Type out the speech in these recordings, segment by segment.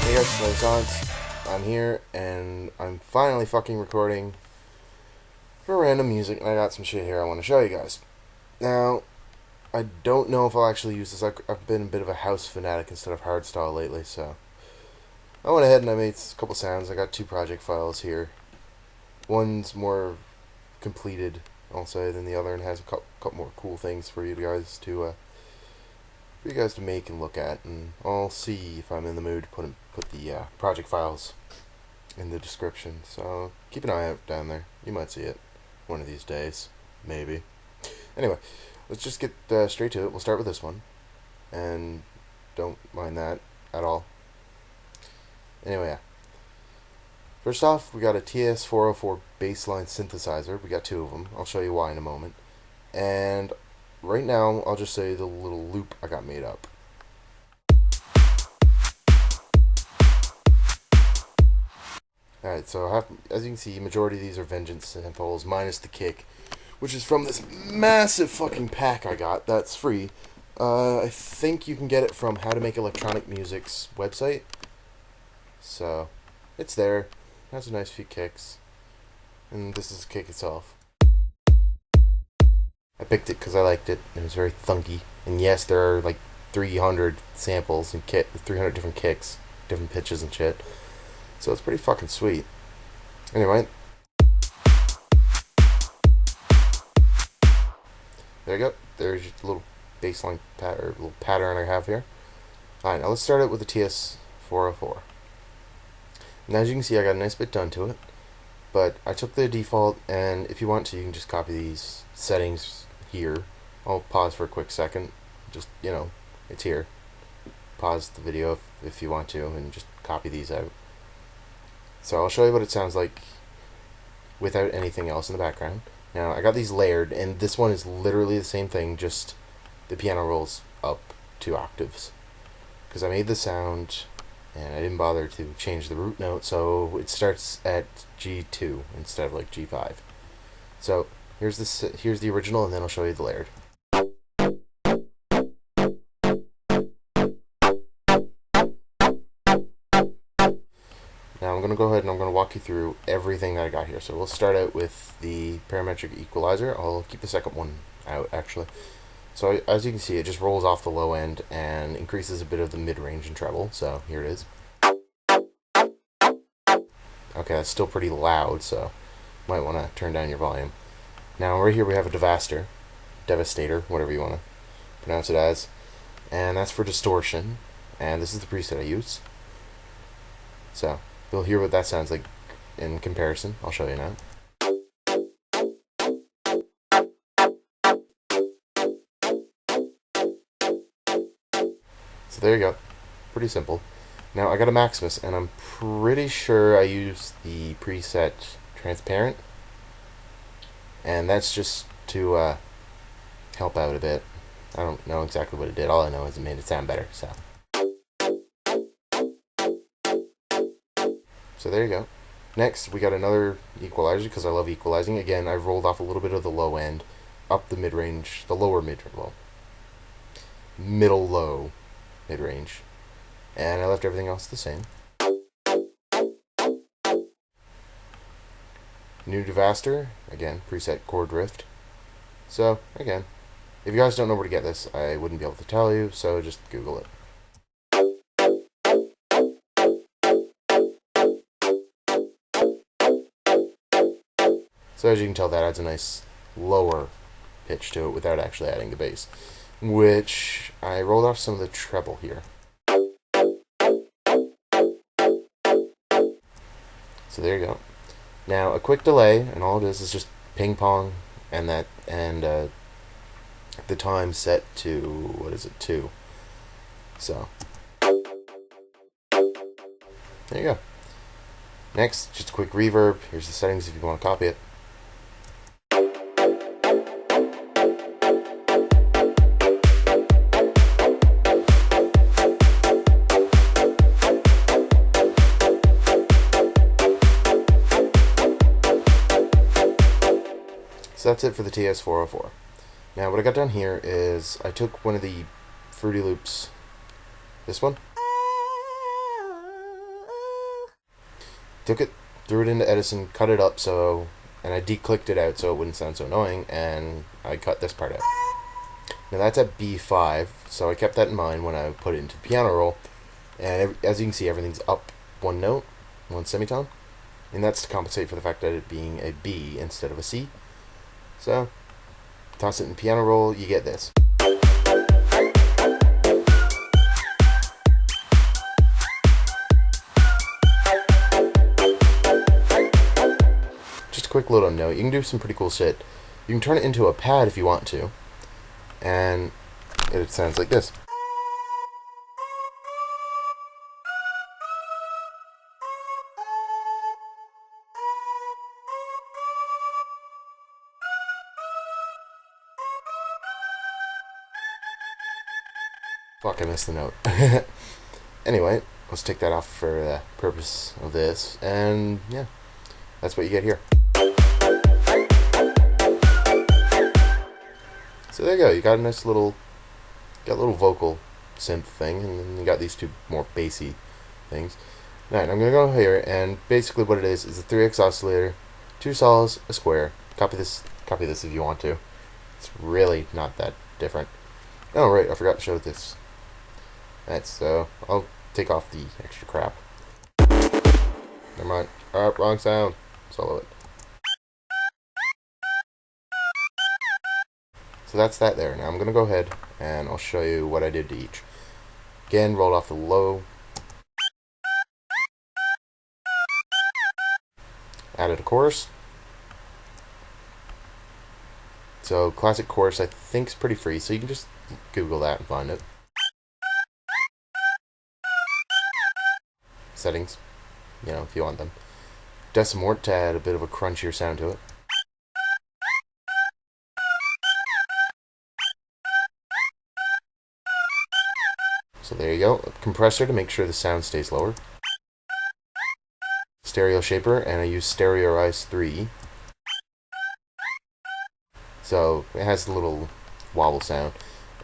Hey guys, it's Lance. I'm here, and I'm finally fucking recording for random music, and I got some shit here I want to show you guys. Now, I don't know if I'll actually use this. I've been a bit of a house fanatic instead of hardstyle lately, so I went ahead and I made a couple sounds. I got two project files here. One's more completed, I'll say, than the other, and has a couple more cool things for you guys to make and look at, and I'll see if I'm in the mood to put the project files in the description. So keep an eye out down there. You might see it one of these days, maybe. Anyway, let's just get straight to it. We'll start with this one, and don't mind that at all. Anyway, yeah. First off, we got a TS404 bassline synthesizer. We got two of them. I'll show you why in a moment. And right now, I'll just say the little loop I got made up. Alright, so as you can see, majority of these are Vengeance samples, minus the kick, which is from this massive fucking pack I got that's free. I think you can get it from How to Make Electronic Music's website. So, it's there. Has a nice few kicks. And this is the kick itself. I picked it because I liked it. It was very thunky. And yes, there are like 300 samples and 300 different kicks, different pitches and shit. So it's pretty fucking sweet. Anyway. There you go. There's just a little bassline little pattern I have here. Alright, now let's start it with the TS404. Now as you can see, I got a nice bit done to it. But I took the default, and if you want to, you can just copy these settings here. I'll pause for a quick second. Just, it's here. Pause the video if you want to, and just copy these out. So I'll show you what it sounds like without anything else in the background. Now, I got these layered, and this one is literally the same thing, just the piano rolls up 2 octaves. Because I made the sound, and I didn't bother to change the root note, so it starts at G2 instead of like G5. So here's the original, and then I'll show you the layered. Now I'm going to go ahead and I'm going to walk you through everything that I got here. So we'll start out with the parametric equalizer. I'll keep the second one out, actually. So as you can see, it just rolls off the low end and increases a bit of the mid-range and treble. So here it is. Okay, that's still pretty loud, so might want to turn down your volume. Now right here we have a Devastator, whatever you want to pronounce it as. And that's for distortion. And this is the preset I use. So you'll hear what that sounds like in comparison. I'll show you now. So there you go. Pretty simple. Now I got a Maximus, and I'm pretty sure I used the preset Transparent. And that's just to help out a bit. I don't know exactly what it did. All I know is it made it sound better. So there you go. Next, we got another equalizer, because I love equalizing. Again, I've rolled off a little bit of the low end, up the mid-range, the lower mid-range, well, middle-low mid-range. And I left everything else the same. New Devastator, again, preset chord drift. So, again, if you guys don't know where to get this, I wouldn't be able to tell you, so just Google it. So as you can tell, that adds a nice lower pitch to it without actually adding the bass, which I rolled off some of the treble here. So there you go. Now a quick delay, and all it is just ping pong, and the time set to, what is it, 2. So there you go. Next, just a quick reverb. Here's the settings if you want to copy it. So that's it for the TS404. Now what I got down here is I took one of the Fruity Loops, this one, took it, threw it into Edison, cut it up and I declicked it out so it wouldn't sound so annoying, and I cut this part out. Now that's at B5, so I kept that in mind when I put it into the piano roll, and as you can see, everything's up one note, one semitone, and that's to compensate for the fact that it being a B instead of a C. So, toss it in the piano roll, you get this. Just a quick little note, you can do some pretty cool shit. You can turn it into a pad if you want to, and it sounds like this. Fuck, I missed the note. Anyway, let's take that off for the purpose of this, and yeah, that's what you get here. So there you go, you got a nice little, vocal synth thing, and then you got these two more bassy things. Alright, I'm gonna go here, and basically what it is a 3x oscillator, 2 sols, a square. Copy this if you want to. It's really not that different. Oh right, I forgot to show this. Alright, so I'll take off the extra crap. Never mind. Alright, wrong sound. Solo it. So that's that there. Now I'm going to go ahead and I'll show you what I did to each. Again, rolled off the low. Added a chorus. So classic chorus I think is pretty free, so you can just Google that and find it. Settings, if you want them. Decimort to add a bit of a crunchier sound to it. So there you go. A compressor to make sure the sound stays lower. Stereo shaper, and I use Stereo 3. So it has a little wobble sound.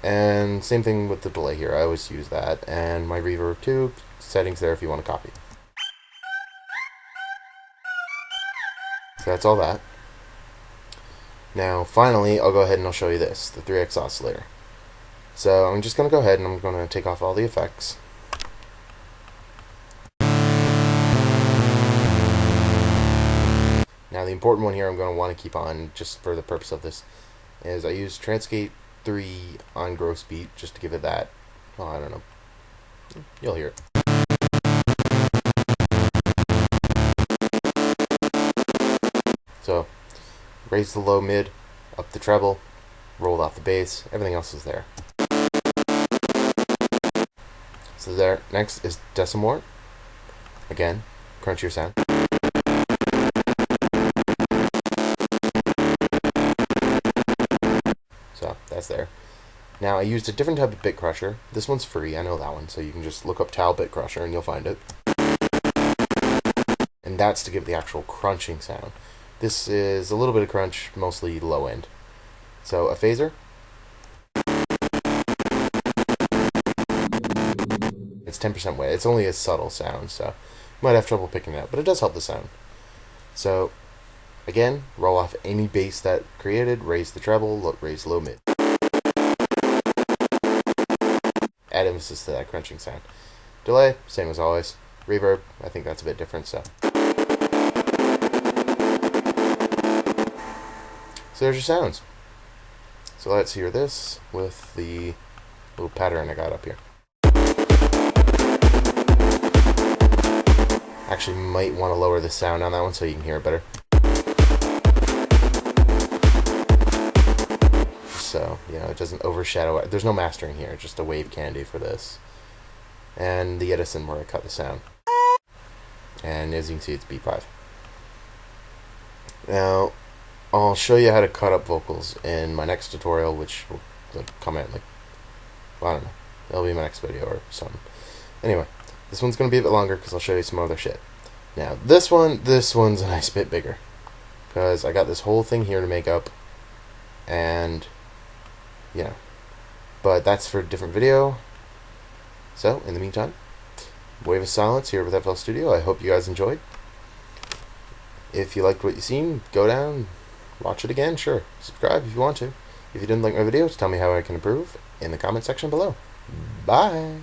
And same thing with the delay here. I always use that. And my reverb too. Settings there if you want to copy. So that's all that. Now finally I'll go ahead and I'll show you this, the 3x oscillator. So I'm just going to go ahead and I'm going to take off all the effects. Now the important one here I'm going to want to keep on just for the purpose of this is I use Transgate 3 on gross beat just to give it that, well, I don't know, you'll hear it. So, raise the low mid, up the treble, rolled off the bass, everything else is there. So there, next is Decimort. Again, crunchier sound. So, that's there. Now, I used a different type of bit crusher. This one's free, I know that one, so you can just look up Tal bit crusher and you'll find it. And that's to give the actual crunching sound. This is a little bit of crunch, mostly low end. So a phaser. It's 10% weight. It's only a subtle sound, so you might have trouble picking it out, but it does help the sound. So again, roll off any bass that created, raise the treble, raise low mid. Add emphasis to that crunching sound. Delay, same as always. Reverb, I think that's a bit different, so there's your sounds. So let's hear this with the little pattern I got up here. Actually might want to lower the sound on that one so you can hear it better. So, it doesn't overshadow it. There's no mastering here, just a wave candy for this. And the Edison where I cut the sound. And as you can see, it's B5. Now, I'll show you how to cut up vocals in my next tutorial, which will come out I don't know. That'll be my next video or something. Anyway, this one's going to be a bit longer because I'll show you some other shit. Now, this one's a nice bit bigger because I got this whole thing here to make up, and but that's for a different video. So in the meantime, Wave of Silence here with FL Studio. I hope you guys enjoyed. If you liked what you seen, go down, watch it again, sure. Subscribe if you want to. If you didn't like my videos, tell me how I can improve in the comment section below. Bye!